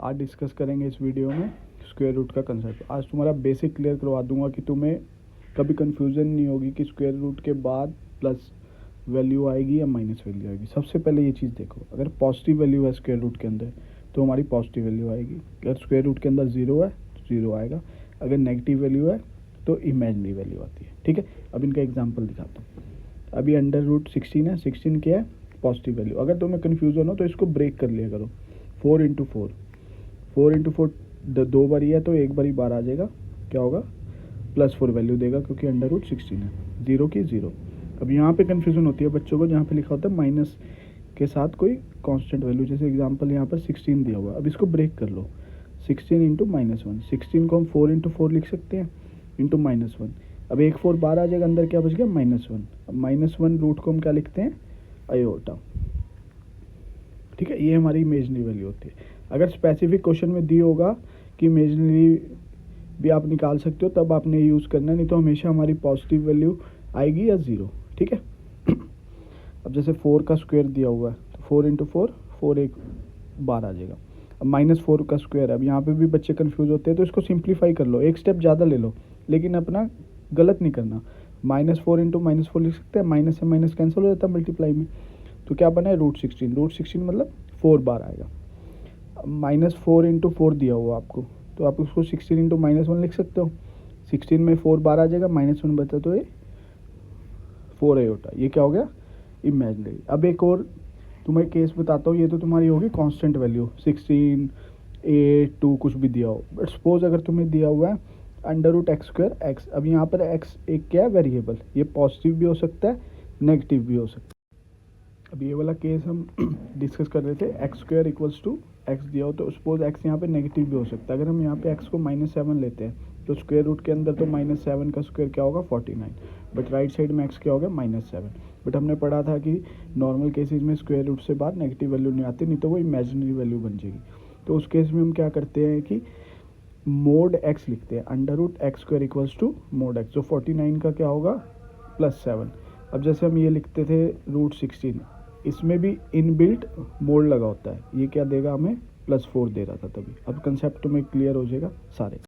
आज डिस्कस करेंगे इस वीडियो में स्क्वायर रूट का कंसेप्ट। आज तुम्हारा बेसिक क्लियर करवा दूंगा कि तुम्हें कभी कंफ्यूजन नहीं होगी कि स्क्वायर रूट के बाद प्लस वैल्यू आएगी या माइनस वैल्यू आएगी। सबसे पहले ये चीज़ देखो, अगर पॉजिटिव वैल्यू है स्क्वायर रूट के अंदर तो हमारी पॉजिटिव वैल्यू आएगी। अगर स्क्वायर रूट के अंदर ज़ीरो है तो ज़ीरो आएगा। अगर नेगेटिव वैल्यू है तो इमेजिनरी वैल्यू आती है। ठीक है, अब इनका एग्जाम्पल दिखाता हूँ। अभी अंडर रूट 16 है, 16 क्या है? Positive value. अगर तुम्हें कन्फ्यूजन हो तो इसको ब्रेक कर लिया करो। 4 इंटू फोर दो बारी है तो एक बारी बार आ जाएगा, क्या होगा? +4 वैल्यू देगा क्योंकि अंडर रूट 16 है, जीरो की ज़ीरो। अब यहाँ पे कन्फ्यूजन होती है बच्चों को, जहाँ पे लिखा होता है माइनस के साथ कोई कांस्टेंट वैल्यू। जैसे एग्जांपल यहाँ पर 16 दिया हुआ है, अब इसको ब्रेक कर लो। 16 इंटू -1, 16 को हम 4 इंटू 4 लिख सकते हैं, इंटू -1। अब एक 4 बार आ जाएगा, अंदर क्या बच गया? -1। अब -1 रूट को हम क्या लिखते हैं? आयोटा। ठीक है, ये हमारी इमेजिनरी वैल्यू होती है। अगर स्पेसिफिक क्वेश्चन में दी होगा कि इमेजिनरी भी आप निकाल सकते हो तब आपने यूज़ करना है, नहीं तो हमेशा हमारी पॉजिटिव वैल्यू आएगी या ज़ीरो। ठीक है। अब जैसे 4 का स्क्वायर दिया हुआ है तो 4 इंटू 4, 4 एक बार आ जाएगा। अब -4 का स्क्वायर है, अब यहाँ पे भी बच्चे कंफ्यूज होते हैं तो इसको सिंप्लीफाई कर लो, एक स्टेप ज़्यादा ले लो, लेकिन अपना गलत नहीं करना। -4 इंटू -4 लिख सकते हैं, माइनस से माइनस कैंसिल हो जाता है मल्टीप्लाई में। तो क्या बना है? √16। √16 मतलब 4 बार आएगा। -4 इंटू 4 दिया हुआ आपको, तो आप उसको 16 इंटू -1 लिख सकते हो। 16 में 4 बार आ जाएगा, -1 बचा तो ये 4 आयोटा। ये क्या हो गया? इमेजिनरी। अब एक और तुम्हें केस बताता हूँ, ये तो तुम्हारी होगी कांस्टेंट वैल्यू 16, 8, 2 कुछ भी दिया हो। बट सपोज अगर तुम्हें दिया हुआ है √x², x। अब यहाँ पर x एक क्या है? वेरिएबल। ये पॉजिटिव भी हो सकता है, नेगेटिव भी हो सकता है। अब ये वाला केस हम डिस्कस कर रहे थे, x² = x दिया हो तो सपोज x यहाँ पे नेगेटिव भी हो सकता है। अगर हम यहाँ पे x को -7 लेते हैं तो स्क्वायर रूट के अंदर तो -7 का स्क्वायर क्या होगा? 49। बट राइट साइड में x क्या हो गया? -7। बट हमने पढ़ा था कि नॉर्मल केसेस में स्क्वायर रूट से बाद नेगेटिव वैल्यू नहीं आती, नहीं तो वो इमेजिनरी वैल्यू बन जाएगी। तो उस केस में हम क्या करते हैं कि मोड x लिखते हैं, √x² = मोड x। जो 49 का क्या होगा? +7। अब जैसे हम ये लिखते थे √16, इसमें भी इनबिल्ट मोड लगा होता है। ये क्या देगा हमें? +4 दे रहा था तभी। अब कंसेप्ट में क्लियर हो जाएगा सारे।